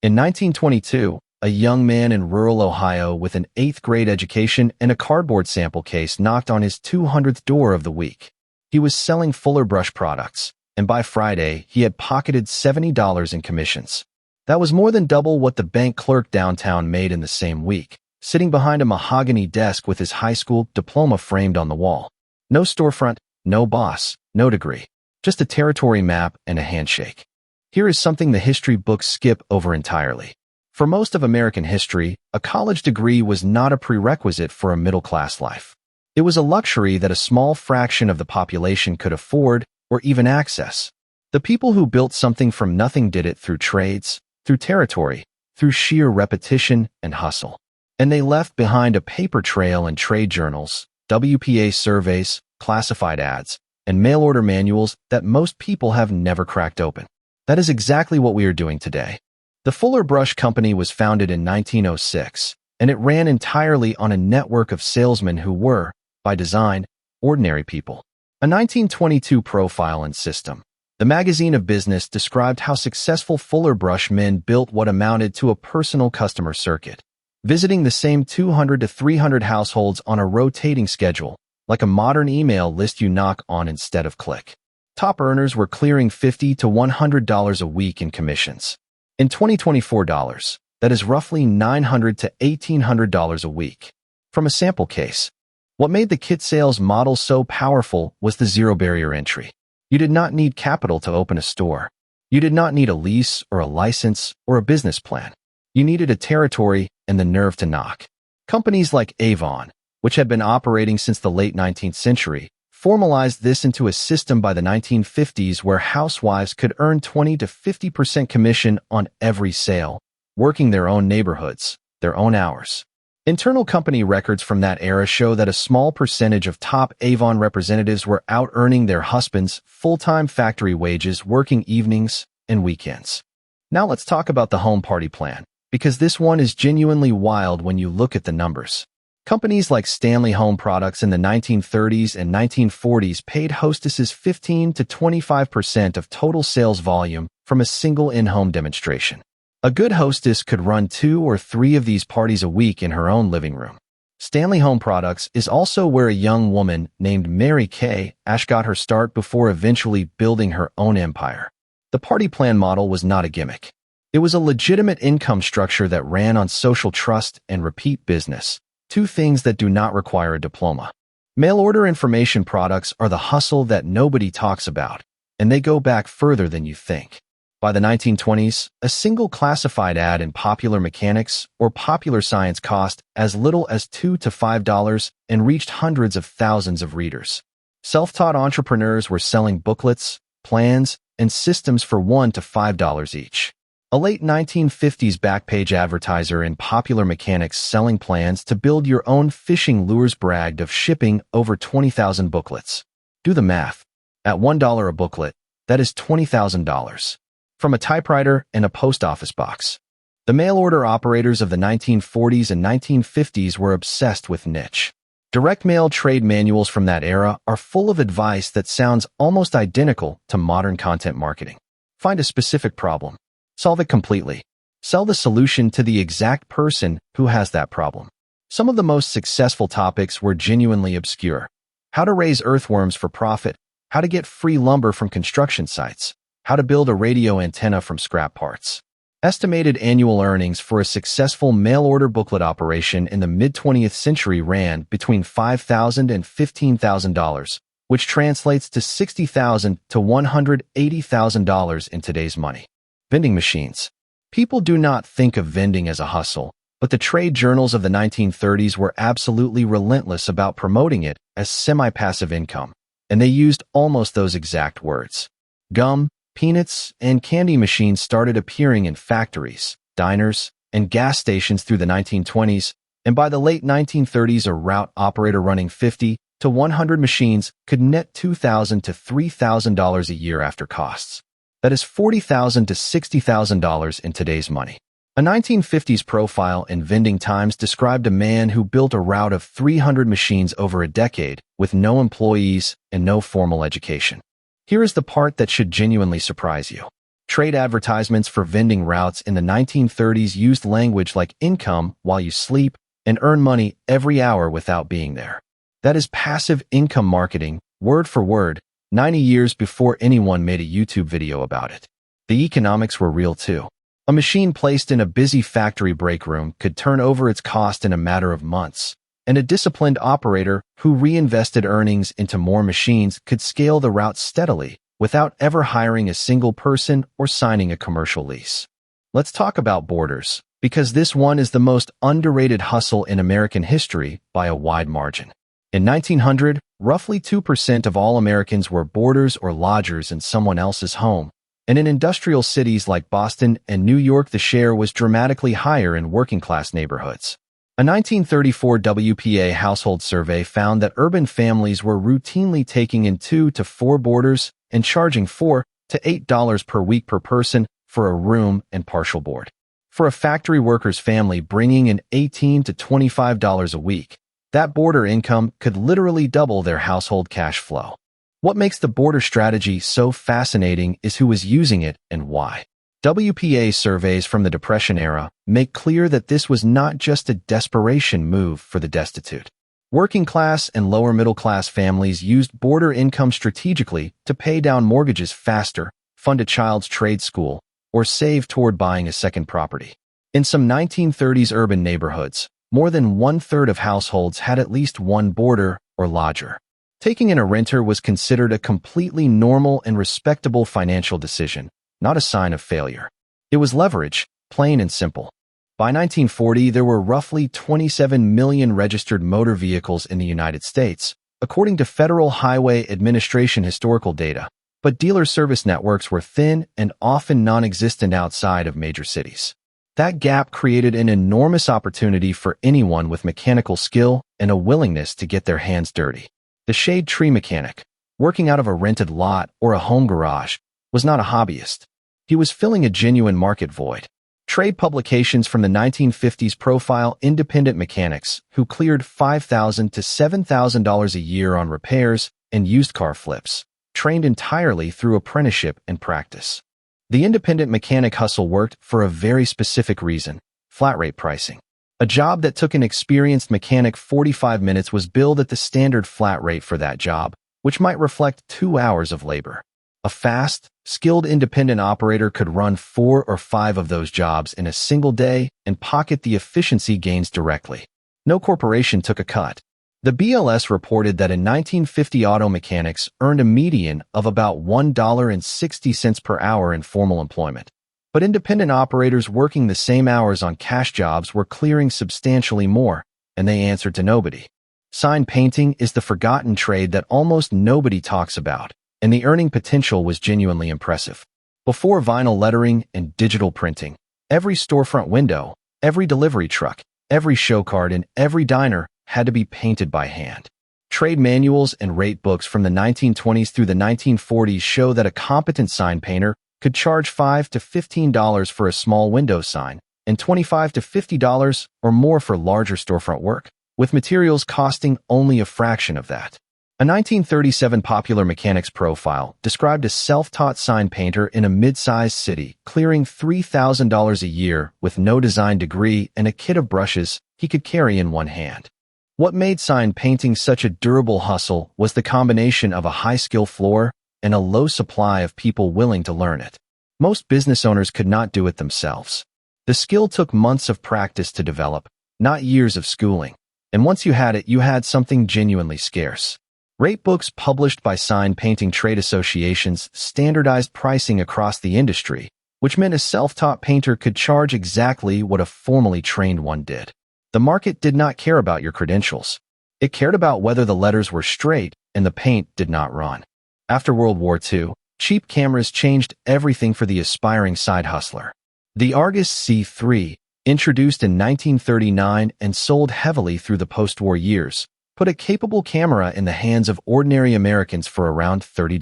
In 1922, a young man in rural Ohio with an 8th grade education and a cardboard sample case knocked on his 200th door of the week. He was selling Fuller Brush products, and by Friday, he had pocketed $70 in commissions. That was more than double what the bank clerk downtown made in the same week, sitting behind a mahogany desk with his high school diploma framed on the wall. No storefront, no boss, no degree, just a territory map and a handshake. Here is something the history books skip over entirely. For most of American history, a college degree was not a prerequisite for a middle-class life. It was a luxury that a small fraction of the population could afford or even access. The people who built something from nothing did it through trades, through territory, through sheer repetition and hustle. And they left behind a paper trail in trade journals, WPA surveys, classified ads, and mail-order manuals that most people have never cracked open. That is exactly what we are doing today. The Fuller Brush Company was founded in 1906, and it ran entirely on a network of salesmen who were, by design, ordinary people. A 1922 profile and system. The magazine of business described how successful Fuller Brush men built what amounted to a personal customer circuit, visiting the same 200 to 300 households on a rotating schedule, like a modern email list you knock on instead of click. Top earners were clearing $50 to $100 a week in commissions. In 2024 dollars, that is roughly $900 to $1,800 a week. From a sample case, what made the kit sales model so powerful was the zero barrier entry. You did not need capital to open a store. You did not need a lease or a license or a business plan. You needed a territory and the nerve to knock. Companies like Avon, which had been operating since the late 19th century, formalized this into a system by the 1950s where housewives could earn 20 to 50% commission on every sale, working their own neighborhoods, their own hours. Internal company records from that era show that a small percentage of top Avon representatives were out-earning their husbands' full-time factory wages working evenings and weekends. Now let's talk about the home party plan, because this one is genuinely wild when you look at the numbers. Companies like Stanley Home Products in the 1930s and 1940s paid hostesses 15 to 25% of total sales volume from a single in-home demonstration. A good hostess could run 2 or 3 of these parties a week in her own living room. Stanley Home Products is also where a young woman named Mary Kay Ash got her start before eventually building her own empire. The party plan model was not a gimmick. It was a legitimate income structure that ran on social trust and repeat business, 2 things that do not require a diploma. Mail-order information products are the hustle that nobody talks about, and they go back further than you think. By the 1920s, a single classified ad in Popular Mechanics or Popular Science cost as little as $2 to $5 and reached hundreds of thousands of readers. Self-taught entrepreneurs were selling booklets, plans, and systems for $1 to $5 each. A late 1950s backpage advertiser in Popular Mechanics selling plans to build your own fishing lures bragged of shipping over 20,000 booklets. Do the math. At $1 a booklet, that is $20,000. From a typewriter and a post office box. The mail-order operators of the 1940s and 1950s were obsessed with niche. Direct mail trade manuals from that era are full of advice that sounds almost identical to modern content marketing. Find a specific problem. Solve it completely. Sell the solution to the exact person who has that problem. Some of the most successful topics were genuinely obscure. How to raise earthworms for profit, how to get free lumber from construction sites, how to build a radio antenna from scrap parts. Estimated annual earnings for a successful mail-order booklet operation in the mid-20th century ran between $5,000 and $15,000, which translates to $60,000 to $180,000 in today's money. Vending machines. People do not think of vending as a hustle, but the trade journals of the 1930s were absolutely relentless about promoting it as semi-passive income, and they used almost those exact words. Gum, peanuts, and candy machines started appearing in factories, diners, and gas stations through the 1920s, and by the late 1930s a route operator running 50 to 100 machines could net $2,000 to $3,000 a year after costs. That is $40,000 to $60,000 in today's money. A 1950s profile in Vending Times described a man who built a route of 300 machines over a decade with no employees and no formal education. Here is the part that should genuinely surprise you. Trade advertisements for vending routes in the 1930s used language like income while you sleep and earn money every hour without being there. That is passive income marketing, word for word, 90 years before anyone made a YouTube video about it. The economics were real too. A machine placed in a busy factory break room could turn over its cost in a matter of months, and a disciplined operator who reinvested earnings into more machines could scale the route steadily without ever hiring a single person or signing a commercial lease. Let's talk about boarders, because this one is the most underrated hustle in American history by a wide margin. In 1900, roughly 2% of all Americans were boarders or lodgers in someone else's home, and in industrial cities like Boston and New York the share was dramatically higher in working-class neighborhoods. A 1934 WPA household survey found that urban families were routinely taking in 2 to 4 boarders and charging $4 to $8 per week per person for a room and partial board. For a factory worker's family bringing in $18 to $25 a week, that boarder income could literally double their household cash flow. What makes the boarder strategy so fascinating is who was using it and why. WPA surveys from the Depression era make clear that this was not just a desperation move for the destitute. Working-class and lower-middle-class families used boarder income strategically to pay down mortgages faster, fund a child's trade school, or save toward buying a second property. In some 1930s urban neighborhoods, more than 1/3 of households had at least one boarder or lodger. Taking in a renter was considered a completely normal and respectable financial decision, not a sign of failure. It was leverage, plain and simple. By 1940, there were roughly 27 million registered motor vehicles in the United States, according to Federal Highway Administration historical data, but dealer service networks were thin and often non-existent outside of major cities. That gap created an enormous opportunity for anyone with mechanical skill and a willingness to get their hands dirty. The shade tree mechanic, working out of a rented lot or a home garage, was not a hobbyist. He was filling a genuine market void. Trade publications from the 1950s profile independent mechanics who cleared $5,000 to $7,000 a year on repairs and used car flips, trained entirely through apprenticeship and practice. The independent mechanic hustle worked for a very specific reason: flat rate pricing. A job that took an experienced mechanic 45 minutes was billed at the standard flat rate for that job, which might reflect 2 hours of labor. A fast, skilled independent operator could run 4 or 5 of those jobs in a single day and pocket the efficiency gains directly. No corporation took a cut. The BLS reported that in 1950 auto mechanics earned a median of about $1.60 per hour in formal employment. But independent operators working the same hours on cash jobs were clearing substantially more, and they answered to nobody. Sign painting is the forgotten trade that almost nobody talks about, and the earning potential was genuinely impressive. Before vinyl lettering and digital printing, every storefront window, every delivery truck, every show card, and every diner had to be painted by hand. Trade manuals and rate books from the 1920s through the 1940s show that a competent sign painter could charge $5 to $15 for a small window sign and $25 to $50 or more for larger storefront work, with materials costing only a fraction of that. A 1937 Popular Mechanics profile described a self-taught sign painter in a mid-sized city clearing $3,000 a year with no design degree and a kit of brushes he could carry in one hand. What made sign painting such a durable hustle was the combination of a high-skill floor and a low supply of people willing to learn it. Most business owners could not do it themselves. The skill took months of practice to develop, not years of schooling. And once you had it, you had something genuinely scarce. Rate books published by sign painting trade associations standardized pricing across the industry, which meant a self-taught painter could charge exactly what a formally trained one did. The market did not care about your credentials. It cared about whether the letters were straight and the paint did not run. After World War II, cheap cameras changed everything for the aspiring side hustler. The Argus C3, introduced in 1939 and sold heavily through the post-war years, put a capable camera in the hands of ordinary Americans for around $30.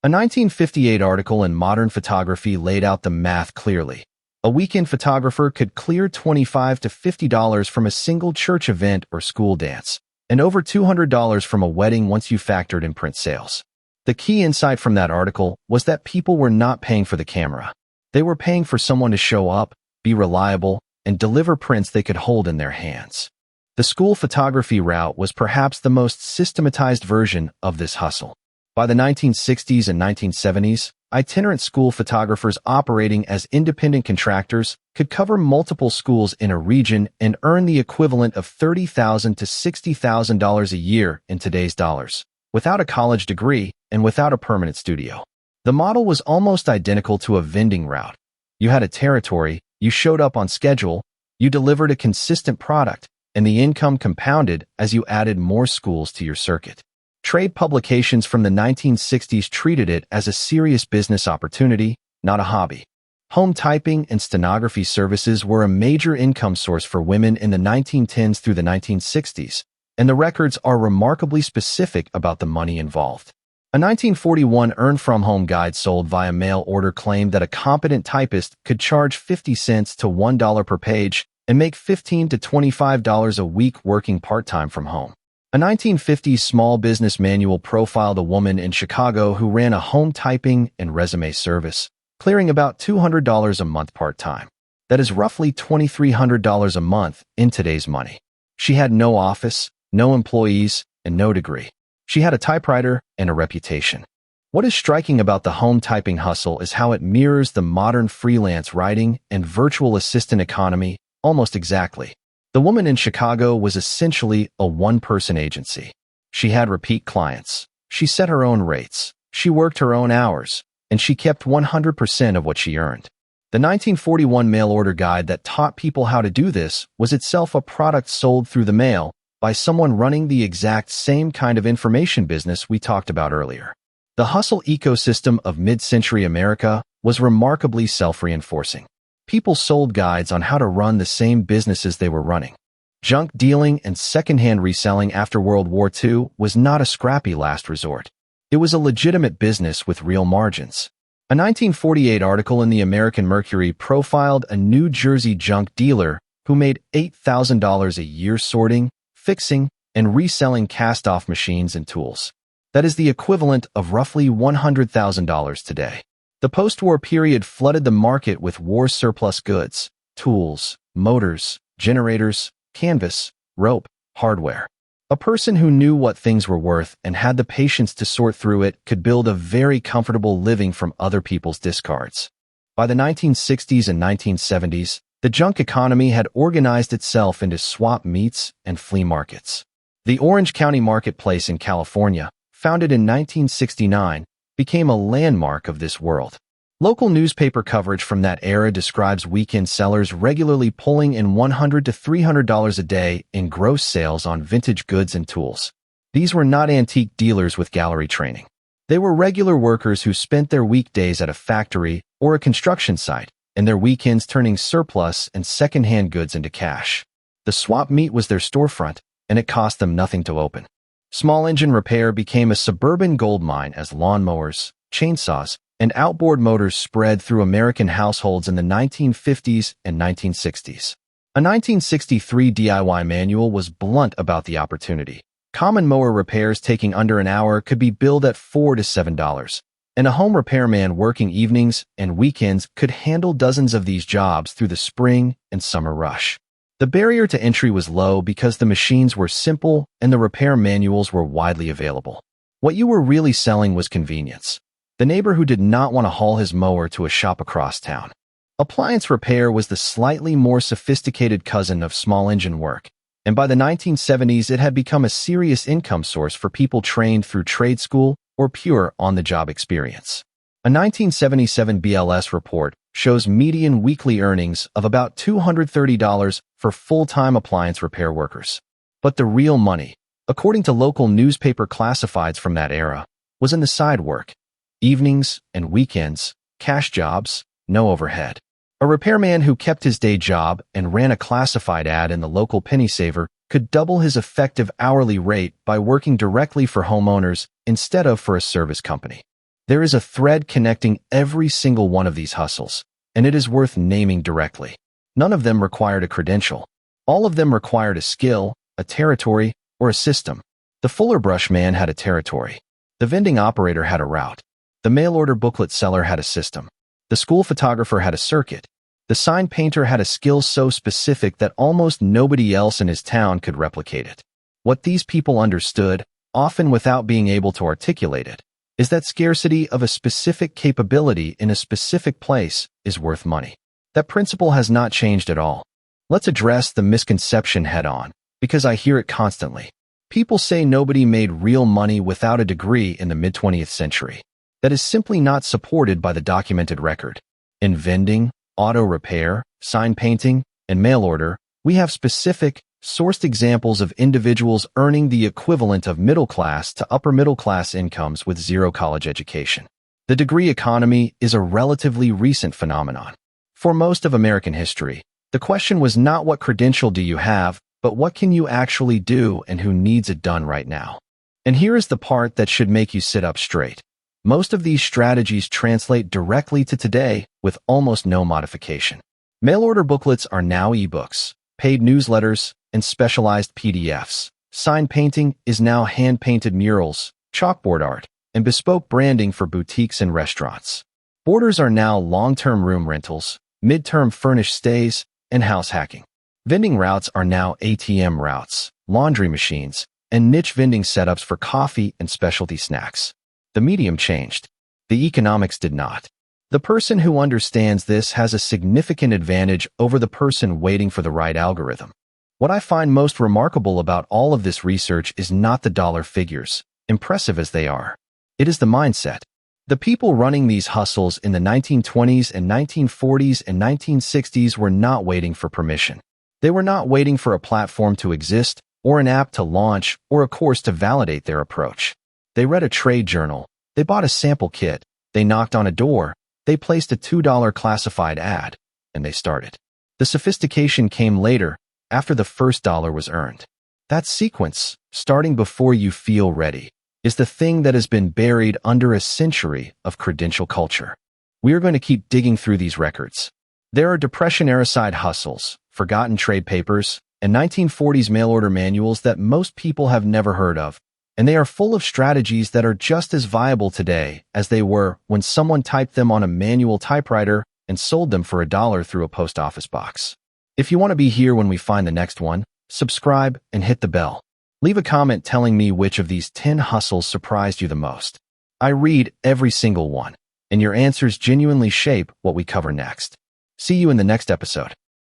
A 1958 article in Modern Photography laid out the math clearly. A weekend photographer could clear $25 to $50 from a single church event or school dance, and over $200 from a wedding once you factored in print sales. The key insight from that article was that people were not paying for the camera. They were paying for someone to show up, be reliable, and deliver prints they could hold in their hands. The school photography route was perhaps the most systematized version of this hustle. By the 1960s and 1970s, itinerant school photographers operating as independent contractors could cover multiple schools in a region and earn the equivalent of $30,000 to $60,000 a year in today's dollars, without a college degree and without a permanent studio. The model was almost identical to a vending route. You had a territory, you showed up on schedule, you delivered a consistent product, and the income compounded as you added more schools to your circuit. Trade publications from the 1960s treated it as a serious business opportunity, not a hobby. Home typing and stenography services were a major income source for women in the 1910s through the 1960s, and the records are remarkably specific about the money involved. A 1941 Earn From Home guide sold via mail order claimed that a competent typist could charge 50 cents to $1 per page and make $15 to $25 a week working part-time from home. A 1950s small business manual profiled a woman in Chicago who ran a home typing and resume service, clearing about $200 a month part-time. That is roughly $2,300 a month in today's money. She had no office, no employees, and no degree. She had a typewriter and a reputation. What is striking about the home typing hustle is how it mirrors the modern freelance writing and virtual assistant economy almost exactly. The woman in Chicago was essentially a one-person agency. She had repeat clients. She set her own rates. She worked her own hours, and she kept 100% of what she earned. The 1941 mail order guide that taught people how to do this was itself a product sold through the mail by someone running the exact same kind of information business we talked about earlier. The hustle ecosystem of mid-century America was remarkably self-reinforcing. People sold guides on how to run the same businesses they were running. Junk dealing and secondhand reselling after World War II was not a scrappy last resort. It was a legitimate business with real margins. A 1948 article in the American Mercury profiled a New Jersey junk dealer who made $8,000 a year sorting, fixing, and reselling cast-off machines and tools. That is the equivalent of roughly $100,000 today. The post-war period flooded the market with war surplus goods, tools, motors, generators, canvas, rope, hardware. A person who knew what things were worth and had the patience to sort through it could build a very comfortable living from other people's discards. By the 1960s and 1970s, the junk economy had organized itself into swap meets and flea markets. The Orange County Marketplace in California, founded in 1969, became a landmark of this world. Local newspaper coverage from that era describes weekend sellers regularly pulling in $100 to $300 a day in gross sales on vintage goods and tools. These were not antique dealers with gallery training. They were regular workers who spent their weekdays at a factory or a construction site, and their weekends turning surplus and second-hand goods into cash. The swap meet was their storefront, and it cost them nothing to open. Small engine repair became a suburban goldmine as lawnmowers, chainsaws, and outboard motors spread through American households in the 1950s and 1960s. A 1963 DIY manual was blunt about the opportunity. Common mower repairs taking under an hour could be billed at $4 to $7, and a home repairman working evenings and weekends could handle dozens of these jobs through the spring and summer rush. The barrier to entry was low because the machines were simple and the repair manuals were widely available. What you were really selling was convenience. The neighbor who did not want to haul his mower to a shop across town. Appliance repair was the slightly more sophisticated cousin of small engine work, and by the 1970s it had become a serious income source for people trained through trade school or pure on-the-job experience. A 1977 BLS report shows median weekly earnings of about $230 for full-time appliance repair workers. But the real money, according to local newspaper classifieds from that era, was in the side work. Evenings and weekends, cash jobs, no overhead. A repairman who kept his day job and ran a classified ad in the local penny saver could double his effective hourly rate by working directly for homeowners instead of for a service company. There is a thread connecting every single one of these hustles, and it is worth naming directly. None of them required a credential. All of them required a skill, a territory, or a system. The Fuller Brush man had a territory. The vending operator had a route. The mail-order booklet seller had a system. The school photographer had a circuit. The sign painter had a skill so specific that almost nobody else in his town could replicate it. What these people understood, often without being able to articulate it, is that scarcity of a specific capability in a specific place is worth money. That principle has not changed at all. Let's address the misconception head-on, because I hear it constantly. People say nobody made real money without a degree in the mid-20th century. That is simply not supported by the documented record. In vending, auto repair, sign painting, and mail order, we have specific, sourced examples of individuals earning the equivalent of middle-class to upper-middle-class incomes with zero college education. The degree economy is a relatively recent phenomenon. For most of American history, the question was not what credential do you have, but what can you actually do and who needs it done right now. And here is the part that should make you sit up straight. Most of these strategies translate directly to today with almost no modification. Mail-order booklets are now ebooks, paid newsletters, and specialized PDFs. Sign painting is now hand-painted murals, chalkboard art, and bespoke branding for boutiques and restaurants. Borders are now long-term room rentals, mid-term furnished stays, and house hacking. Vending routes are now ATM routes, laundry machines, and niche vending setups for coffee and specialty snacks. The medium changed. The economics did not. The person who understands this has a significant advantage over the person waiting for the right algorithm. What I find most remarkable about all of this research is not the dollar figures, impressive as they are. It is the mindset. The people running these hustles in the 1920s and 1940s and 1960s were not waiting for permission. They were not waiting for a platform to exist, or an app to launch, or a course to validate their approach. They read a trade journal, they bought a sample kit, they knocked on a door, they placed a $2 classified ad, and they started. The sophistication came later, after the first dollar was earned. That sequence, starting before you feel ready, is the thing that has been buried under a century of credential culture. We are going to keep digging through these records. There are Depression-era side hustles, forgotten trade papers, and 1940s mail-order manuals that most people have never heard of, and they are full of strategies that are just as viable today as they were when someone typed them on a manual typewriter and sold them for $1 through a post office box. If you want to be here when we find the next one, subscribe and hit the bell. Leave a comment telling me which of these 10 hustles surprised you the most. I read every single one, and your answers genuinely shape what we cover next. See you in the next episode.